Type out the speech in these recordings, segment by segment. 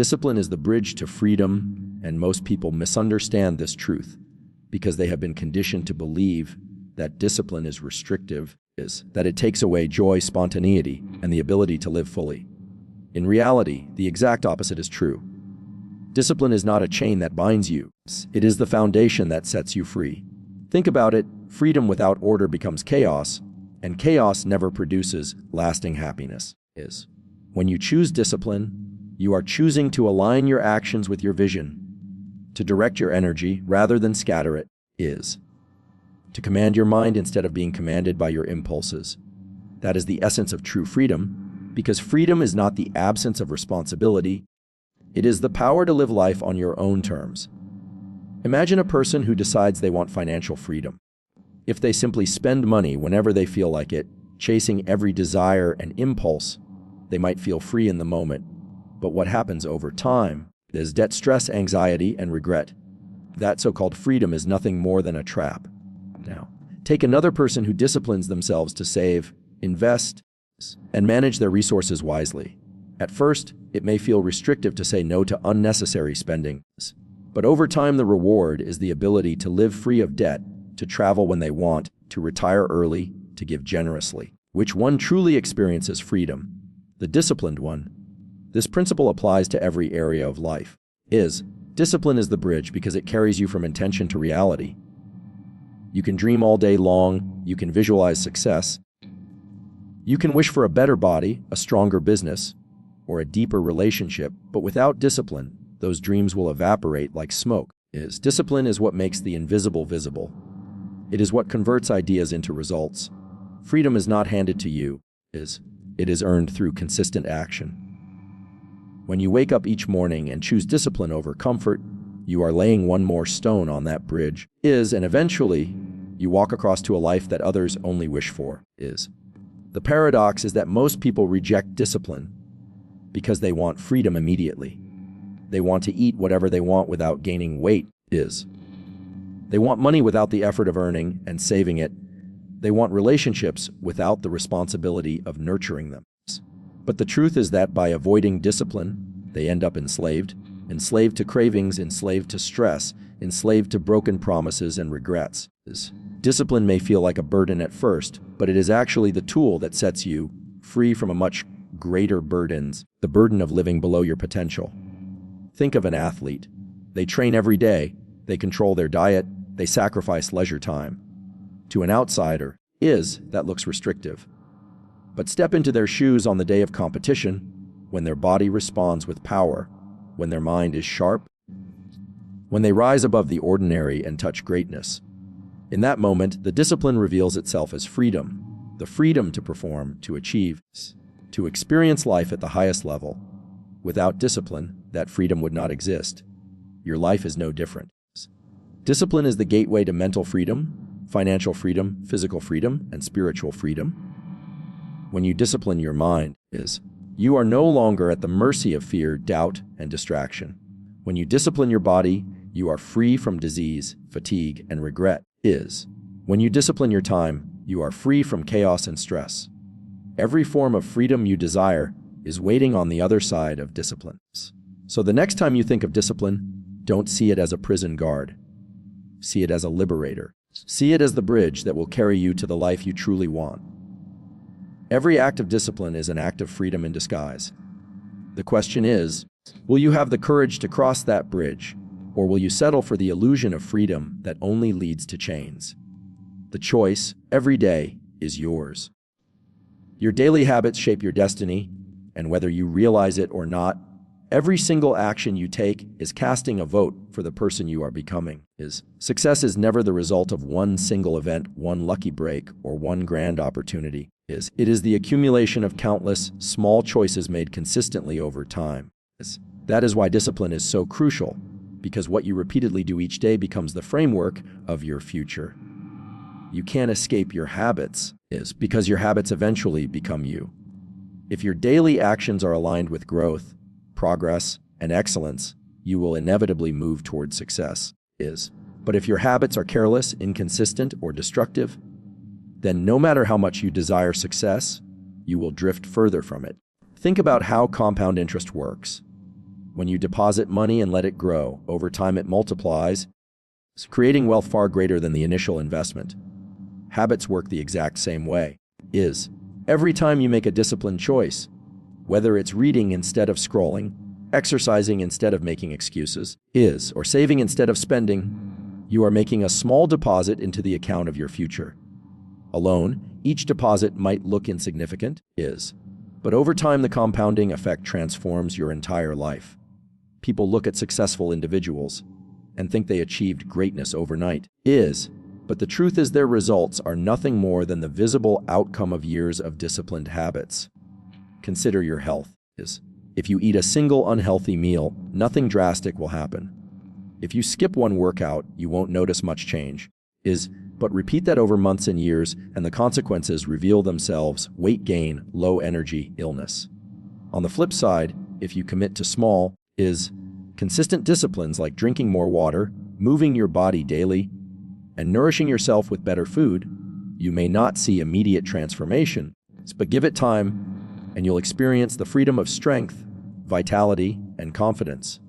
Discipline is the bridge to freedom, and most people misunderstand this truth because they have been conditioned to believe that discipline is restrictive, that it takes away joy, spontaneity, and the ability to live fully. In reality, the exact opposite is true. Discipline is not a chain that binds you. It is the foundation that sets you free. Think about it, freedom without order becomes chaos, and chaos never produces lasting happiness. When you choose discipline, you are choosing to align your actions with your vision, to direct your energy rather than scatter it, to command your mind instead of being commanded by your impulses. That is the essence of true freedom, because freedom is not the absence of responsibility, it is the power to live life on your own terms. Imagine a person who decides they want financial freedom. If they simply spend money whenever they feel like it, chasing every desire and impulse, they might feel free in the moment. But what happens over time is debt, stress, anxiety, and regret. That so-called freedom is nothing more than a trap. Now, take another person who disciplines themselves to save, invest, and manage their resources wisely. At first, it may feel restrictive to say no to unnecessary spending, but over time the reward is the ability to live free of debt, to travel when they want, to retire early, to give generously. Which one truly experiences freedom? The disciplined one. This principle applies to every area of life. Discipline is the bridge because it carries you from intention to reality. You can dream all day long, you can visualize success, you can wish for a better body, a stronger business, or a deeper relationship, but without discipline, those dreams will evaporate like smoke. Discipline is what makes the invisible visible. It is what converts ideas into results. Freedom is not handed to you, it is earned through consistent action. When you wake up each morning and choose discipline over comfort, you are laying one more stone on that bridge, and eventually, you walk across to a life that others only wish for, The paradox is that most people reject discipline because they want freedom immediately. They want to eat whatever they want without gaining weight, They want money without the effort of earning and saving it. They want relationships without the responsibility of nurturing them. But the truth is that by avoiding discipline, they end up enslaved to cravings, enslaved to stress, enslaved to broken promises and regrets. Discipline may feel like a burden at first, but it is actually the tool that sets you free from a much greater burdens, the burden of living below your potential. Think of an athlete. They train every day, they control their diet, they sacrifice leisure time. To an outsider, that looks restrictive. But step into their shoes on the day of competition, when their body responds with power, when their mind is sharp, when they rise above the ordinary and touch greatness. In that moment, the discipline reveals itself as freedom, the freedom to perform, to achieve, to experience life at the highest level. Without discipline, that freedom would not exist. Your life is no different. Discipline is the gateway to mental freedom, financial freedom, physical freedom, and spiritual freedom. When you discipline your mind, you are no longer at the mercy of fear, doubt, and distraction. When you discipline your body, you are free from disease, fatigue, and regret. When you discipline your time, you are free from chaos and stress. Every form of freedom you desire is waiting on the other side of discipline. So the next time you think of discipline, don't see it as a prison guard. See it as a liberator. See it as the bridge that will carry you to the life you truly want. Every act of discipline is an act of freedom in disguise. The question is, will you have the courage to cross that bridge, or will you settle for the illusion of freedom that only leads to chains? The choice, every day, is yours. Your daily habits shape your destiny, and whether you realize it or not, every single action you take is casting a vote for the person you are becoming. Success is never the result of one single event, one lucky break, or one grand opportunity. It is the accumulation of countless small choices made consistently over time. That is why discipline is so crucial, because what you repeatedly do each day becomes the framework of your future. You can't escape your habits, because your habits eventually become you. If your daily actions are aligned with growth, progress, and excellence, you will inevitably move toward success. But if your habits are careless, inconsistent, or destructive, then no matter how much you desire success, you will drift further from it. Think about how compound interest works. When you deposit money and let it grow, over time it multiplies, creating wealth far greater than the initial investment. Habits work the exact same way. Every time you make a disciplined choice, whether it's reading instead of scrolling, exercising instead of making excuses, or saving instead of spending, you are making a small deposit into the account of your future. Alone, each deposit might look insignificant, but over time the compounding effect transforms your entire life. People look at successful individuals and think they achieved greatness overnight, but the truth is their results are nothing more than the visible outcome of years of disciplined habits. Consider your health. If you eat a single unhealthy meal, nothing drastic will happen. If you skip one workout, you won't notice much change, but repeat that over months and years, and the consequences reveal themselves: weight gain, low energy, illness. On the flip side, if you commit to small, consistent disciplines like drinking more water, moving your body daily, and nourishing yourself with better food, you may not see immediate transformation, but give it time, and you'll experience the freedom of strength, vitality, and confidence.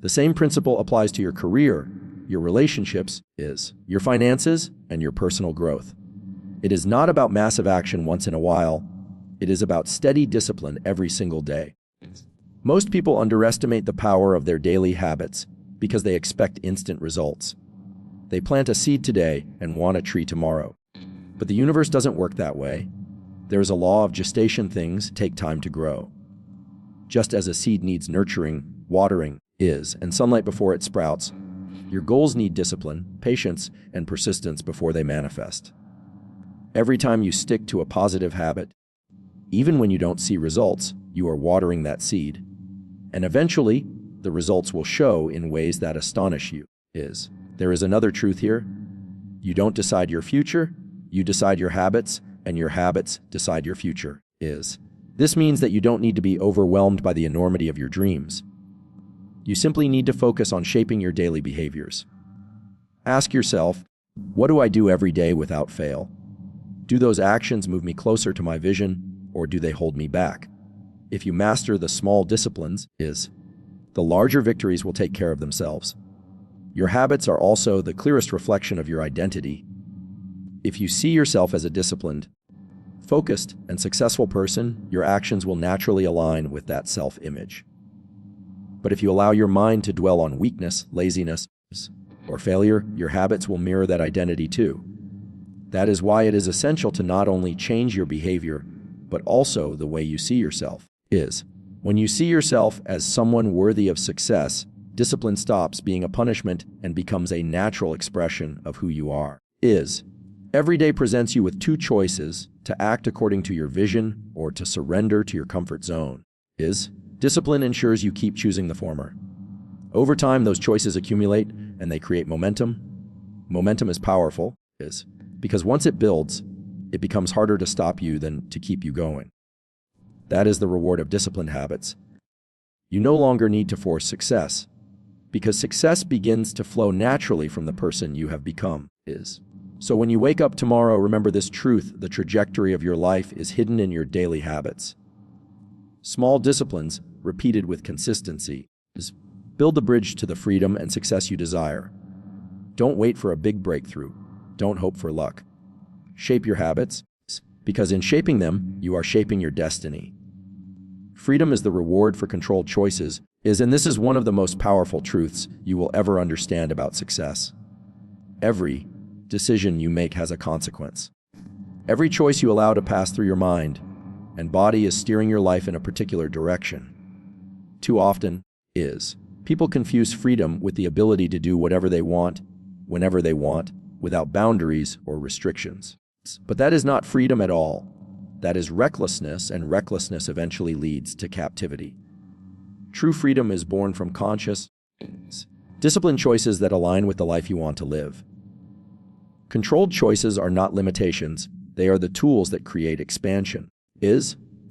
The same principle applies to your career, your relationships, your finances, and your personal growth. It is not about massive action once in a while. It is about steady discipline every single day. Most people underestimate the power of their daily habits because they expect instant results. They plant a seed today and want a tree tomorrow. But the universe doesn't work that way. There is a law of gestation. Things take time to grow. Just as a seed needs nurturing, watering, and sunlight before it sprouts, your goals need discipline, patience, and persistence before they manifest. Every time you stick to a positive habit, even when you don't see results, you are watering that seed. And eventually, the results will show in ways that astonish you. There is another truth here. You don't decide your future, you decide your habits, and your habits decide your future. This means that you don't need to be overwhelmed by the enormity of your dreams. You simply need to focus on shaping your daily behaviors. Ask yourself, what do I do every day without fail? Do those actions move me closer to my vision, or do they hold me back? If you master the small disciplines, the larger victories will take care of themselves. Your habits are also the clearest reflection of your identity. If you see yourself as a disciplined, focused, and successful person, your actions will naturally align with that self-image. But if you allow your mind to dwell on weakness, laziness, or failure, your habits will mirror that identity too. That is why it is essential to not only change your behavior, but also the way you see yourself. When you see yourself as someone worthy of success, discipline stops being a punishment and becomes a natural expression of who you are. Every day presents you with two choices: to act according to your vision or to surrender to your comfort zone. Discipline ensures you keep choosing the former. Over time, those choices accumulate and they create momentum. Momentum is powerful, because once it builds, it becomes harder to stop you than to keep you going. That is the reward of disciplined habits. You no longer need to force success, because success begins to flow naturally from the person you have become. So when you wake up tomorrow, remember this truth: the trajectory of your life is hidden in your daily habits. Small disciplines, repeated with consistency, build the bridge to the freedom and success you desire. Don't wait for a big breakthrough. Don't hope for luck. Shape your habits, because in shaping them, you are shaping your destiny. Freedom is the reward for controlled choices, and this is one of the most powerful truths you will ever understand about success. Every decision you make has a consequence. Every choice you allow to pass through your mind and body is steering your life in a particular direction. Too often, people confuse freedom with the ability to do whatever they want, whenever they want, without boundaries or restrictions. But that is not freedom at all. That is recklessness, and recklessness eventually leads to captivity. True freedom is born from conscious, disciplined choices that align with the life you want to live. Controlled choices are not limitations, they are the tools that create expansion.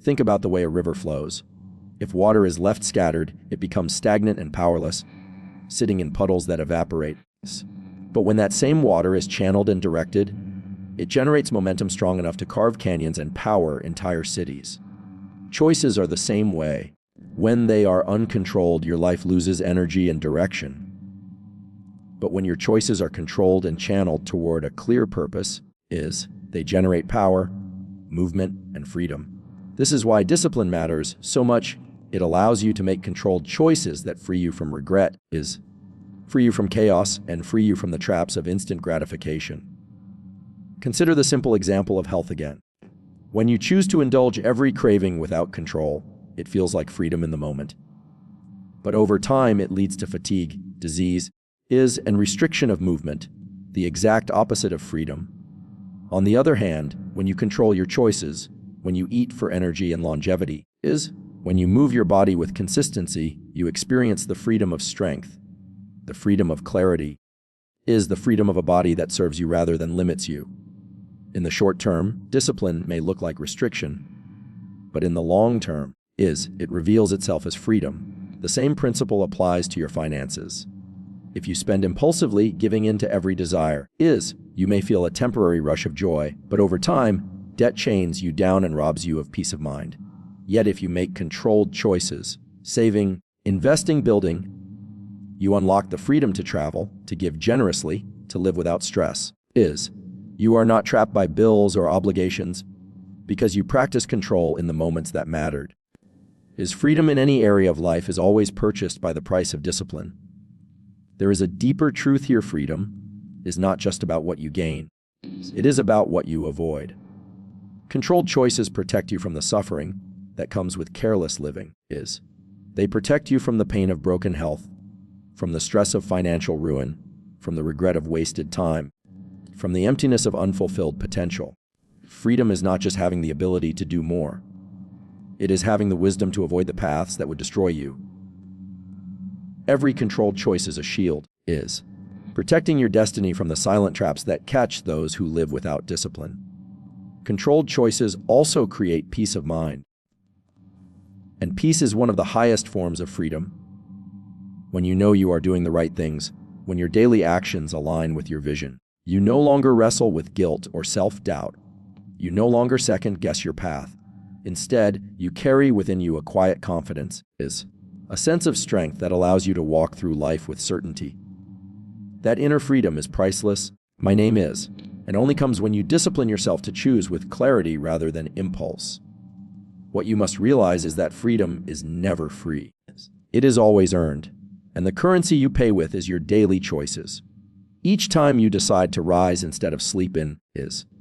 Think about the way a river flows. If water is left scattered, it becomes stagnant and powerless, sitting in puddles that evaporate. But when that same water is channeled and directed, it generates momentum strong enough to carve canyons and power entire cities. Choices are the same way. When they are uncontrolled, your life loses energy and direction. But when your choices are controlled and channeled toward a clear purpose, they generate power, movement, and freedom. This is why discipline matters so much. It allows you to make controlled choices that free you from regret, free you from chaos, and free you from the traps of instant gratification. Consider the simple example of health again. When you choose to indulge every craving without control, it feels like freedom in the moment. But over time, it leads to fatigue, disease, and restriction of movement, the exact opposite of freedom. On the other hand, when you control your choices, when you eat for energy and longevity, when you move your body with consistency, you experience the freedom of strength, the freedom of clarity, the freedom of a body that serves you rather than limits you. In the short term, discipline may look like restriction, but in the long term, it reveals itself as freedom. The same principle applies to your finances. If you spend impulsively, giving in to every desire, you may feel a temporary rush of joy, but over time, debt chains you down and robs you of peace of mind. Yet if you make controlled choices, saving, investing, building, you unlock the freedom to travel, to give generously, to live without stress. You are not trapped by bills or obligations because you practice control in the moments that mattered. Freedom in any area of life is always purchased by the price of discipline. There is a deeper truth here. Freedom is not just about what you gain. It is about what you avoid. Controlled choices protect you from the suffering that comes with careless living. They protect you from the pain of broken health, from the stress of financial ruin, from the regret of wasted time, from the emptiness of unfulfilled potential. Freedom is not just having the ability to do more. It is having the wisdom to avoid the paths that would destroy you. Every controlled choice is a shield, protecting your destiny from the silent traps that catch those who live without discipline. Controlled choices also create peace of mind. And peace is one of the highest forms of freedom. When you know you are doing the right things, when your daily actions align with your vision, you no longer wrestle with guilt or self-doubt. You no longer second-guess your path. Instead, you carry within you a quiet confidence, a sense of strength that allows you to walk through life with certainty. That inner freedom is priceless. My name is, and only comes when you discipline yourself to choose with clarity rather than impulse. What you must realize is that freedom is never free. It is always earned, and the currency you pay with is your daily choices. Each time you decide to rise instead of sleep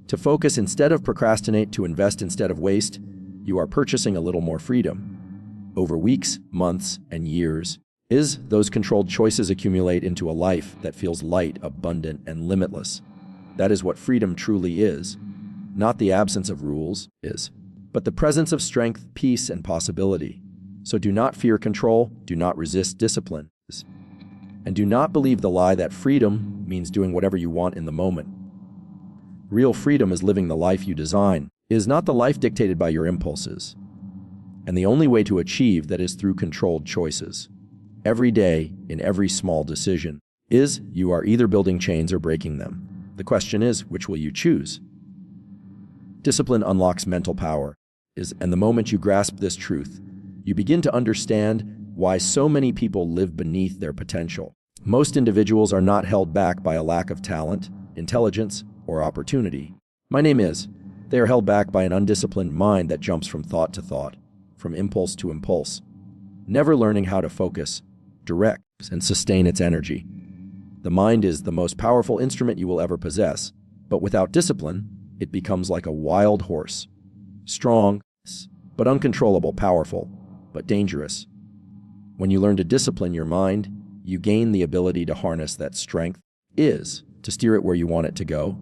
to focus instead of procrastinate, to invest instead of waste, you are purchasing a little more freedom. Over weeks, months, and years, those controlled choices accumulate into a life that feels light, abundant, and limitless. That is what freedom truly is. Not the absence of rules, but the presence of strength, peace, and possibility. So do not fear control, do not resist discipline, and do not believe the lie that freedom means doing whatever you want in the moment. Real freedom is living the life you design, not the life dictated by your impulses. And the only way to achieve that is through controlled choices. Every day, in every small decision, you are either building chains or breaking them. The question is, which will you choose? Discipline unlocks mental power, and the moment you grasp this truth, you begin to understand why so many people live beneath their potential. Most individuals are not held back by a lack of talent, intelligence, or opportunity. They are held back by an undisciplined mind that jumps from thought to thought, from impulse to impulse, never learning how to focus, direct, and sustain its energy. The mind is the most powerful instrument you will ever possess, but without discipline, it becomes like a wild horse. Strong, but uncontrollable, powerful, but dangerous. When you learn to discipline your mind, you gain the ability to harness that strength, to steer it where you want it to go,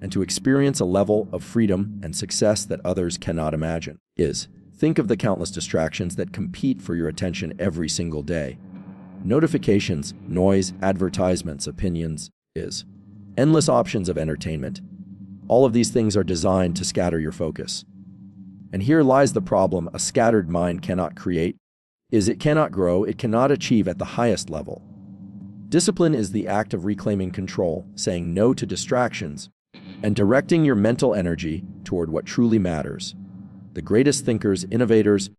and to experience a level of freedom and success that others cannot imagine. Think of the countless distractions that compete for your attention every single day. Notifications, noise, advertisements, opinions, endless options of entertainment. All of these things are designed to scatter your focus. And here lies the problem a scattered mind cannot create, it cannot grow, it cannot achieve at the highest level. Discipline is the act of reclaiming control, saying no to distractions, and directing your mental energy toward what truly matters. The greatest thinkers, innovators,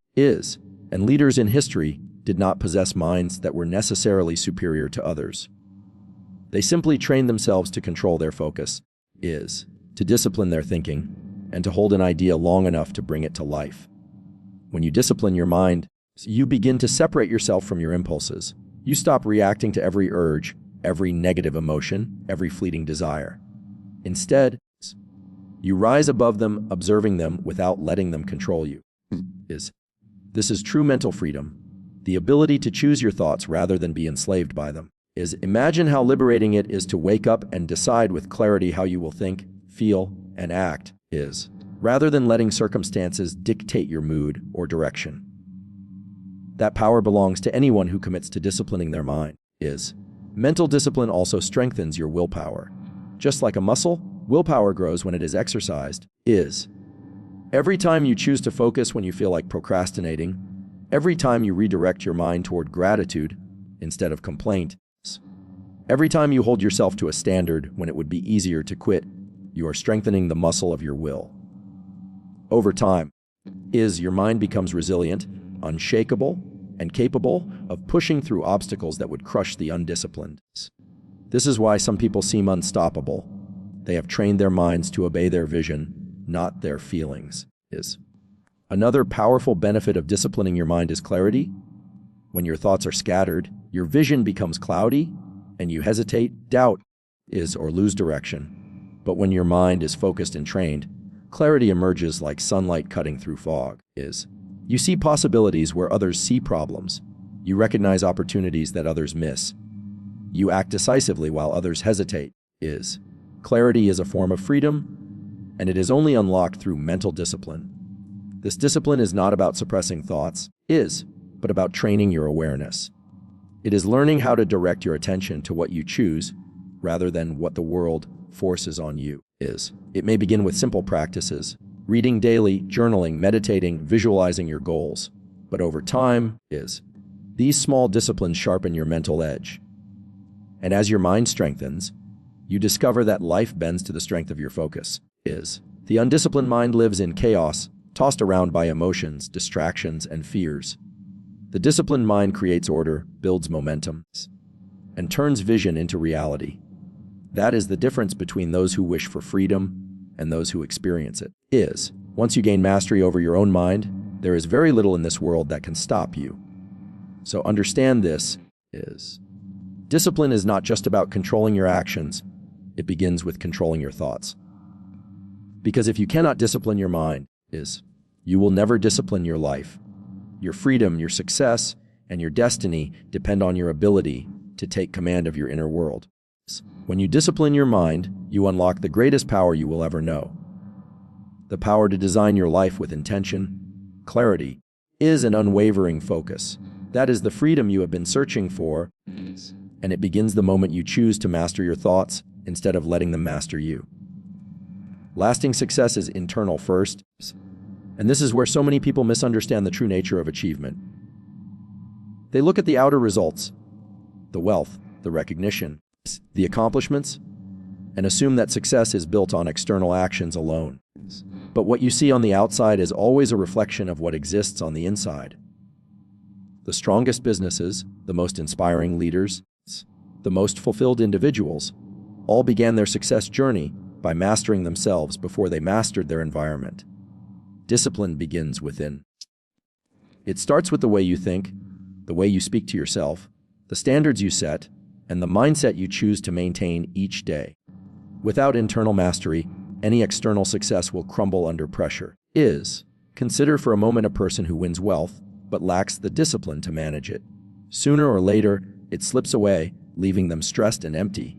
And leaders in history did not possess minds that were necessarily superior to others. They simply trained themselves to control their focus, to discipline their thinking, and to hold an idea long enough to bring it to life. When you discipline your mind, you begin to separate yourself from your impulses. You stop reacting to every urge, every negative emotion, every fleeting desire. Instead, you rise above them, observing them without letting them control you. This is true mental freedom, the ability to choose your thoughts rather than be enslaved by them. Imagine how liberating it is to wake up and decide with clarity how you will think, feel, and act, rather than letting circumstances dictate your mood or direction. That power belongs to anyone who commits to disciplining their mind. Mental discipline also strengthens your willpower. Just like a muscle, willpower grows when it is exercised. Every time you choose to focus when you feel like procrastinating, every time you redirect your mind toward gratitude instead of complaint, every time you hold yourself to a standard when it would be easier to quit, you are strengthening the muscle of your will. Over time, your mind becomes resilient, unshakable, and capable of pushing through obstacles that would crush the undisciplined. This is why some people seem unstoppable. They have trained their minds to obey their vision, not their feelings. Another powerful benefit of disciplining your mind is clarity. When your thoughts are scattered, your vision becomes cloudy, and you hesitate, doubt, or lose direction. But when your mind is focused and trained, clarity emerges like sunlight cutting through fog. You see possibilities where others see problems. You recognize opportunities that others miss. You act decisively while others hesitate. Clarity is a form of freedom, and it is only unlocked through mental discipline. This discipline is not about suppressing thoughts, but about training your awareness. It is learning how to direct your attention to what you choose rather than what the world forces on you. It may begin with simple practices, reading daily, journaling, meditating, visualizing your goals. But over time, these small disciplines sharpen your mental edge. And as your mind strengthens, you discover that life bends to the strength of your focus. The undisciplined mind lives in chaos, tossed around by emotions, distractions, and fears. The disciplined mind creates order, builds momentum, and turns vision into reality. That is the difference between those who wish for freedom and those who experience it. Once you gain mastery over your own mind, there is very little in this world that can stop you. So understand this. Discipline is not just about controlling your actions. It begins with controlling your thoughts. Because if you cannot discipline your mind, you will never discipline your life. Your freedom, your success, and your destiny depend on your ability to take command of your inner world. When you discipline your mind, you unlock the greatest power you will ever know. The power to design your life with intention, clarity, an unwavering focus. That is the freedom you have been searching for, and it begins the moment you choose to master your thoughts instead of letting them master you. Lasting success is internal first, and this is where so many people misunderstand the true nature of achievement. They look at the outer results, the wealth, the recognition, the accomplishments, and assume that success is built on external actions alone. But what you see on the outside is always a reflection of what exists on the inside. The strongest businesses, the most inspiring leaders, the most fulfilled individuals, all began their success journey by mastering themselves before they mastered their environment. Discipline begins within. It starts with the way you think, the way you speak to yourself, the standards you set, and the mindset you choose to maintain each day. Without internal mastery, any external success will crumble under pressure. Consider for a moment a person who wins wealth, but lacks the discipline to manage it. Sooner or later, it slips away, leaving them stressed and empty.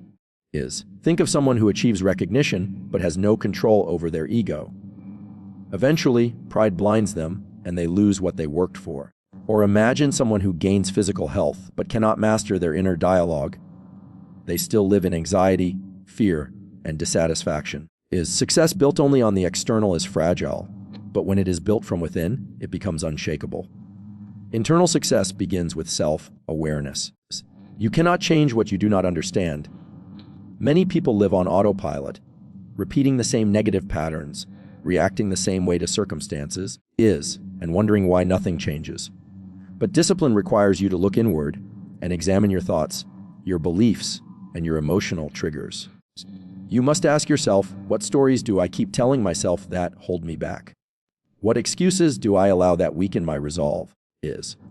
Think of someone who achieves recognition, but has no control over their ego. Eventually, pride blinds them, and they lose what they worked for. Or imagine someone who gains physical health, but cannot master their inner dialogue. They still live in anxiety, fear, and dissatisfaction. Success built only on the external is fragile, but when it is built from within, it becomes unshakable. Internal success begins with self-awareness. You cannot change what you do not understand. Many people live on autopilot, repeating the same negative patterns, reacting the same way to circumstances, and wondering why nothing changes. But discipline requires you to look inward and examine your thoughts, your beliefs, and your emotional triggers. You must ask yourself, what stories do I keep telling myself that hold me back? What excuses do I allow that weaken my resolve?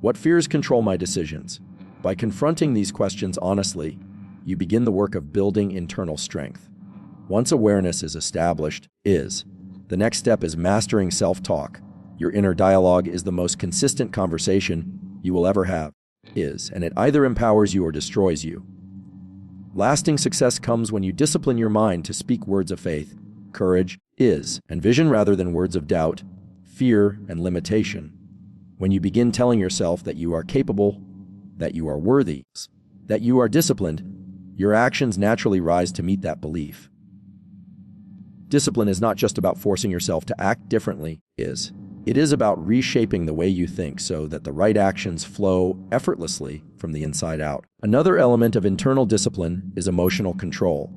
What fears control my decisions? By confronting these questions honestly, you begin the work of building internal strength. Once awareness is established, the next step is mastering self-talk. Your inner dialogue is the most consistent conversation you will ever have, and it either empowers you or destroys you. Lasting success comes when you discipline your mind to speak words of faith, courage, and vision rather than words of doubt, fear, and limitation. When you begin telling yourself that you are capable, that you are worthy, that you are disciplined, your actions naturally rise to meet that belief. Discipline is not just about forcing yourself to act differently, it is about reshaping the way you think so that the right actions flow effortlessly from the inside out. Another element of internal discipline is emotional control.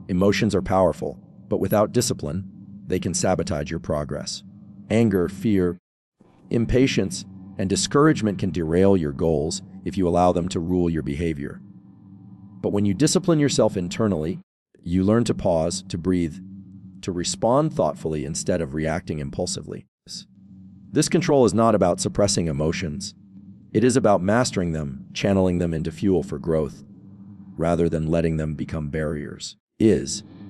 Emotions are powerful, but without discipline, they can sabotage your progress. Anger, fear, impatience, and discouragement can derail your goals if you allow them to rule your behavior. But when you discipline yourself internally, you learn to pause, to breathe, to respond thoughtfully instead of reacting impulsively. This control is not about suppressing emotions. It is about mastering them, channeling them into fuel for growth, rather than letting them become barriers.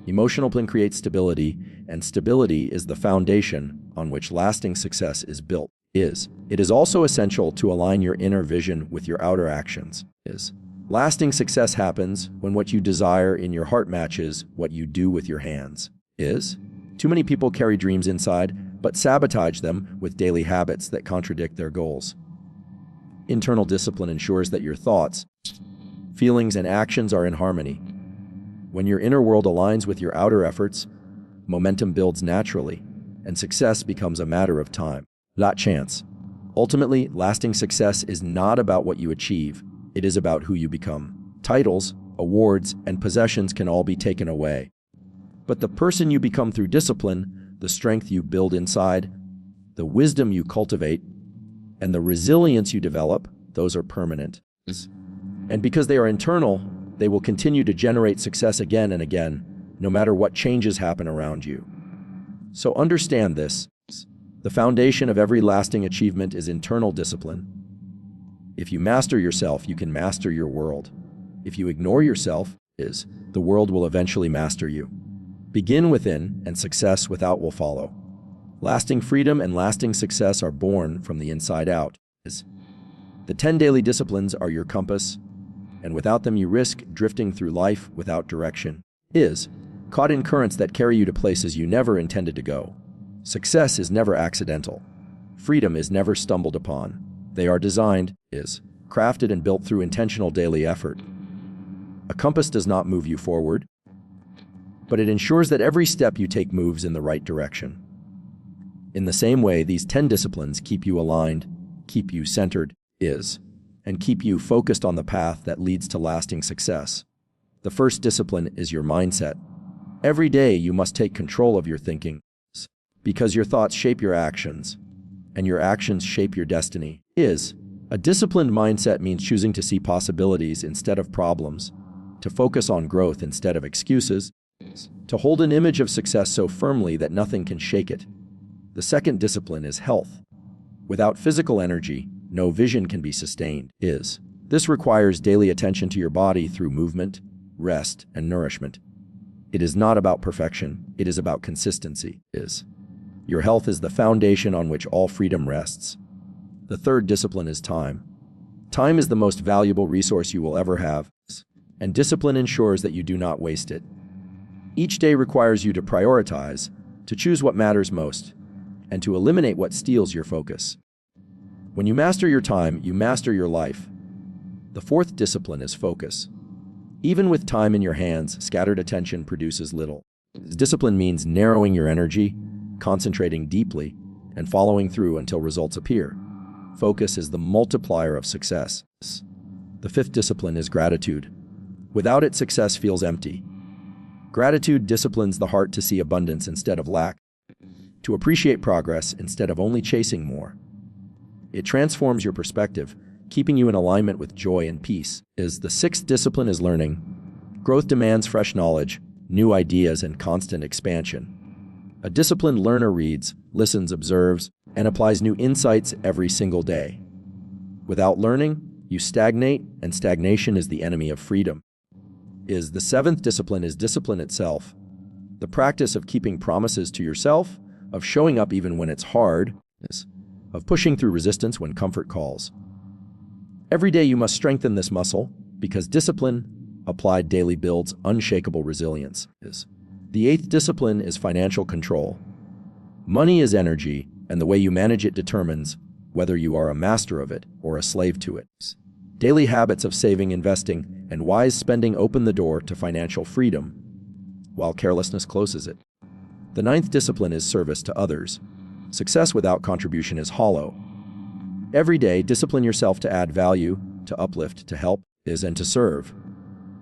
Emotional discipline creates stability, and stability is the foundation on which lasting success is built. It is also essential to align your inner vision with your outer actions. Lasting success happens when what you desire in your heart matches what you do with your hands. Too many people carry dreams inside, but sabotage them with daily habits that contradict their goals. Internal discipline ensures that your thoughts, feelings, and actions are in harmony. When your inner world aligns with your outer efforts, momentum builds naturally, and success becomes a matter of time, not chance. Ultimately, lasting success is not about what you achieve, it is about who you become. Titles, awards, and possessions can all be taken away. But the person you become through discipline, the strength you build inside, the wisdom you cultivate, and the resilience you develop, those are permanent. And because they are internal, they will continue to generate success again and again, no matter what changes happen around you. So understand this. The foundation of every lasting achievement is internal discipline. If you master yourself, you can master your world. If you ignore yourself, the world will eventually master you. Begin within, and success without will follow. Lasting freedom and lasting success are born from the inside out. The 10 daily disciplines are your compass, and without them you risk drifting through life without direction. Caught in currents that carry you to places you never intended to go. Success is never accidental. Freedom is never stumbled upon. They are designed, crafted and built through intentional daily effort. A compass does not move you forward, but it ensures that every step you take moves in the right direction. In the same way, these 10 disciplines keep you aligned, keep you centered, and keep you focused on the path that leads to lasting success. The first discipline is your mindset. Every day you must take control of your thinking, because your thoughts shape your actions, and your actions shape your destiny. A disciplined mindset means choosing to see possibilities instead of problems, to focus on growth instead of excuses, to hold an image of success so firmly that nothing can shake it. The second discipline is health. Without physical energy, no vision can be sustained. This requires daily attention to your body through movement, rest, and nourishment. It is not about perfection, it is about consistency. Your health is the foundation on which all freedom rests. The third discipline is time. Time is the most valuable resource you will ever have, and discipline ensures that you do not waste it. Each day requires you to prioritize, to choose what matters most, and to eliminate what steals your focus. When you master your time, you master your life. The fourth discipline is focus. Even with time in your hands, scattered attention produces little. Discipline means narrowing your energy, concentrating deeply, and following through until results appear. Focus is the multiplier of success. The fifth discipline is gratitude. Without it, success feels empty. Gratitude disciplines the heart to see abundance instead of lack, to appreciate progress instead of only chasing more. It transforms your perspective, keeping you in alignment with joy and peace. The sixth discipline is learning. Growth demands fresh knowledge, new ideas, and constant expansion. A disciplined learner reads, listens, observes, and applies new insights every single day. Without learning, you stagnate, and stagnation is the enemy of freedom. The seventh discipline is discipline itself. The practice of keeping promises to yourself, of showing up even when it's hard, of pushing through resistance when comfort calls. Every day you must strengthen this muscle, because discipline, applied daily, builds unshakable resilience. The eighth discipline is financial control. Money is energy, and the way you manage it determines whether you are a master of it or a slave to it. Daily habits of saving, investing, and wise spending open the door to financial freedom, while carelessness closes it. The ninth discipline is service to others. Success without contribution is hollow. Every day, discipline yourself to add value, to uplift, to help, and to serve.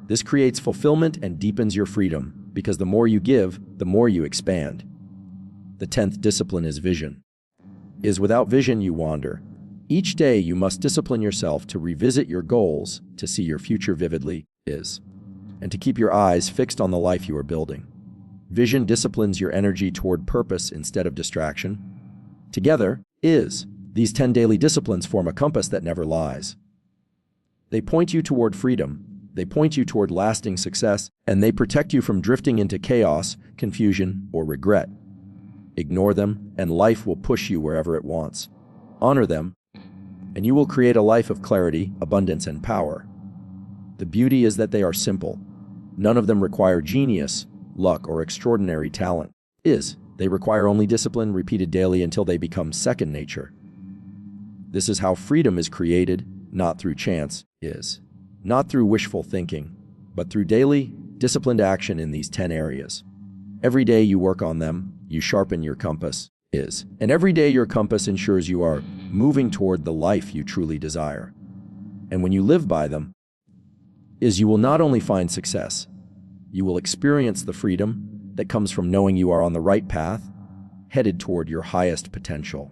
This creates fulfillment and deepens your freedom, because the more you give, the more you expand. The 10th discipline is vision. Without vision, you wander. Each day, you must discipline yourself to revisit your goals, to see your future vividly, and to keep your eyes fixed on the life you are building. Vision disciplines your energy toward purpose instead of distraction. Together, these 10 daily disciplines form a compass that never lies. They point you toward freedom, they point you toward lasting success, and they protect you from drifting into chaos, confusion, or regret. Ignore them, and life will push you wherever it wants. Honor them, and you will create a life of clarity, abundance, and power. The beauty is that they are simple. None of them require genius, luck, or extraordinary talent. They require only discipline repeated daily until they become second nature. This is how freedom is created, not through chance, not through wishful thinking, but through daily, disciplined action in these 10 areas. Every day you work on them, you sharpen your compass, and every day your compass ensures you are moving toward the life you truly desire. And when you live by them, you will not only find success, you will experience the freedom that comes from knowing you are on the right path, headed toward your highest potential.